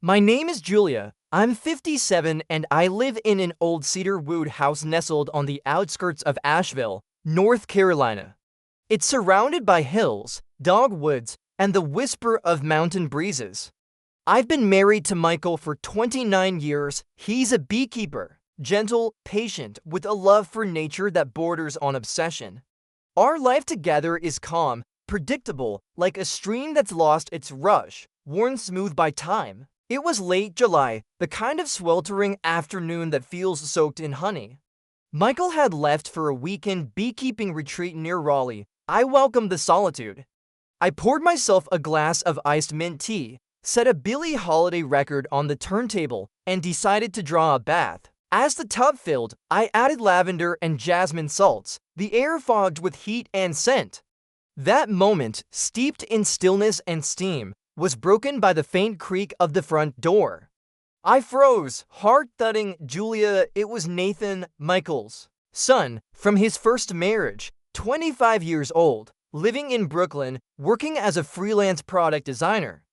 My name is Julia. I'm 57 and I live in an old cedar wood house nestled on the outskirts of Asheville, North Carolina. It's surrounded by hills, dogwoods, and the whisper of mountain breezes. I've been married to Michael for 29 years. He's a beekeeper, gentle, patient, with a love for nature that borders on obsession. Our life together is calm, predictable, like a stream that's lost its rush, worn smooth by time. It was late July, the kind of sweltering afternoon that feels soaked in honey. Michael had left for a weekend beekeeping retreat near Raleigh. I welcomed the solitude. I poured myself a glass of iced mint tea, set a Billie Holiday record on the turntable, and decided to draw a bath. As the tub filled, I added lavender and jasmine salts, the air fogged with heat and scent. That moment, steeped in stillness and steam, was broken by the faint creak of the front door. I froze, heart thudding. Julia, it was Nathan, Michael's son, from his first marriage, 25 years old, living in Brooklyn, working as a freelance product designer.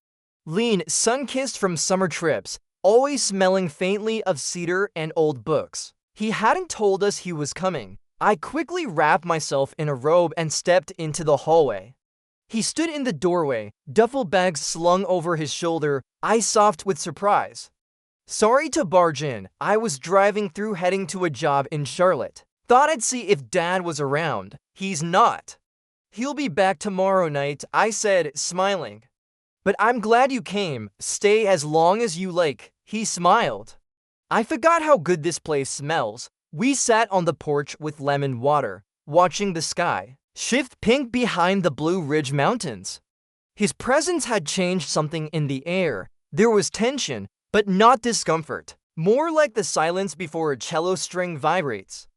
Lean, sun-kissed from summer trips, always smelling faintly of cedar and old books. He hadn't told us he was coming. I quickly wrapped myself in a robe and stepped into the hallway. He stood in the doorway, duffel bags slung over his shoulder, eyes soft with surprise. Sorry to barge in. I was driving through heading to a job in Charlotte. Thought I'd see if Dad was around. He's not. He'll be back tomorrow night, I said, smiling. But I'm glad you came. Stay as long as you like. He smiled. I forgot how good this place smells. We sat on the porch with lemon water, watching the sky shift pink behind the Blue Ridge Mountains. His presence had changed something in the air. There was tension, but not discomfort, more like the silence before a cello string vibrates.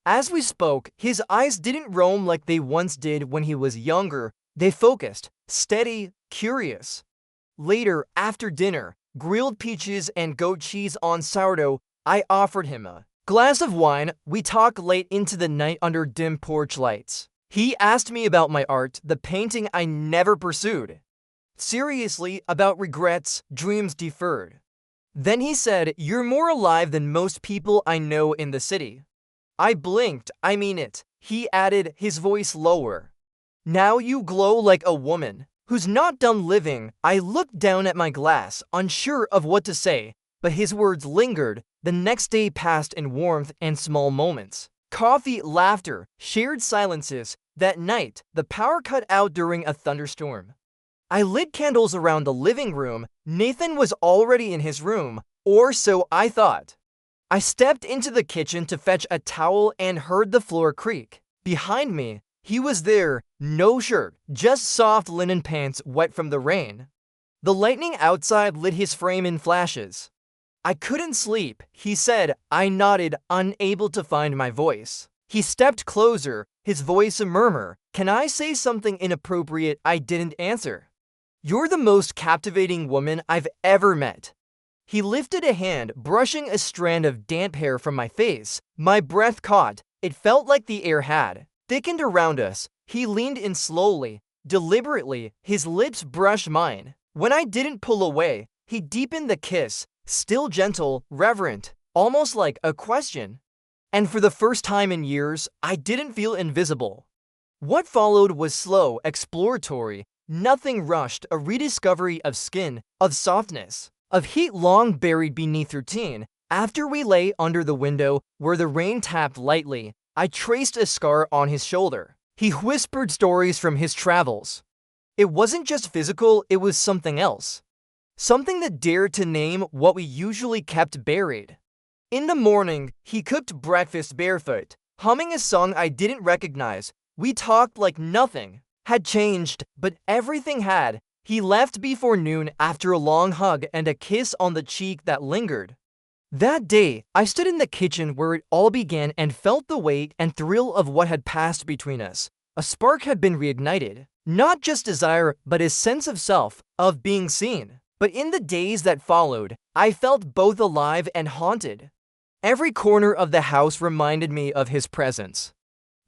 As we spoke, his eyes didn't roam like they once did when he was younger. They focused, steady, curious. Later, after dinner, grilled peaches and goat cheese on sourdough, I offered him a glass of wine. We talked late into the night under dim porch lights. He asked me about my art, the painting I never pursued. Seriously, about regrets, dreams deferred. Then he said, "You're more alive than most people I know in the city." I blinked. "I mean it," he added, his voice lower. "Now you glow like a woman who's not done living." I looked down at my glass, unsure of what to say, but his words lingered. The next day passed in warmth and small moments. Coffee, laughter, shared silences. That night, the power cut out during a thunderstorm. I lit candles around the living room. Nathan was already in his room, or so I thought. I stepped into the kitchen to fetch a towel and heard the floor creak. Behind me, he was there, no shirt, just soft linen pants wet from the rain. The lightning outside lit his frame in flashes. "I couldn't sleep," he said. I nodded, unable to find my voice. He stepped closer, his voice a murmur. "Can I say something inappropriate?" I didn't answer. "You're the most captivating woman I've ever met." He lifted a hand, brushing a strand of damp hair from my face. My breath caught. It felt like the air had thickened around us. He leaned in slowly, deliberately, his lips brushed mine. When I didn't pull away, he deepened the kiss, still gentle, reverent, almost like a question. And for the first time in years, I didn't feel invisible. What followed was slow, exploratory, nothing rushed, a rediscovery of skin, of softness, of heat long buried beneath routine. After we lay under the window, where the rain tapped lightly, I traced a scar on his shoulder. He whispered stories from his travels. It wasn't just physical, it was something else. Something that dared to name what we usually kept buried. In the morning, he cooked breakfast barefoot, humming a song I didn't recognize. We talked like nothing had changed, but everything had. He left before noon after a long hug and a kiss on the cheek that lingered. That day, I stood in the kitchen where it all began and felt the weight and thrill of what had passed between us. A spark had been reignited. Not just desire, but a sense of self, of being seen. But in the days that followed, I felt both alive and haunted. Every corner of the house reminded me of his presence.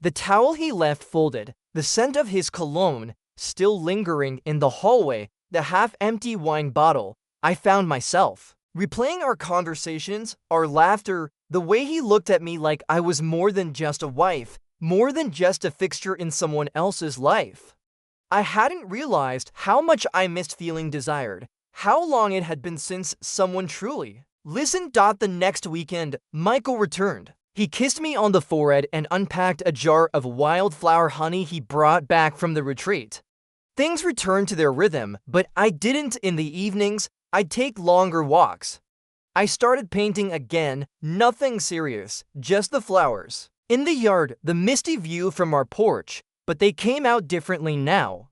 The towel he left folded, the scent of his cologne still lingering in the hallway, the half-empty wine bottle I found myself replaying our conversations, our laughter, the way he looked at me like I was more than just a wife, more than just a fixture in someone else's life. I hadn't realized how much I missed feeling desired, how long it had been since someone truly listened. The next weekend, Michael returned. He kissed me on the forehead and unpacked a jar of wildflower honey he brought back from the retreat. Things returned to their rhythm, but I didn't. In the evenings, I'd take longer walks. I started painting again, nothing serious, just the flowers in the yard, the misty view from our porch, but they came out differently now.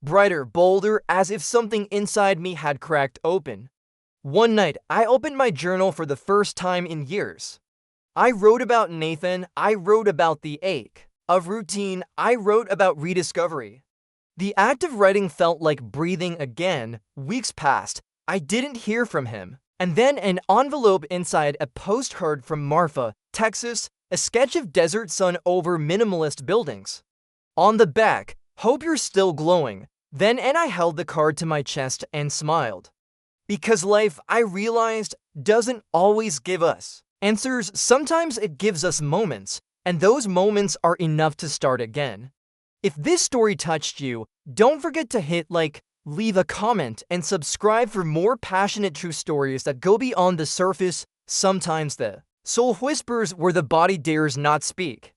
Brighter, bolder, as if something inside me had cracked open. One night, I opened my journal for the first time in years. I wrote about Nathan, I wrote about the ache of routine, I wrote about rediscovery. The act of writing felt like breathing again. Weeks passed, I didn't hear from him. And then an envelope inside, a postcard from Marfa, Texas, a sketch of desert sun over minimalist buildings. On the back, "Hope you're still glowing." Then I held the card to my chest and smiled. Because life, I realized, doesn't always give us answers. Sometimes it gives us moments, and those moments are enough to start again. If this story touched you, don't forget to hit like, leave a comment, and subscribe for more passionate true stories that go beyond the surface. Sometimes the soul whispers where the body dares not speak.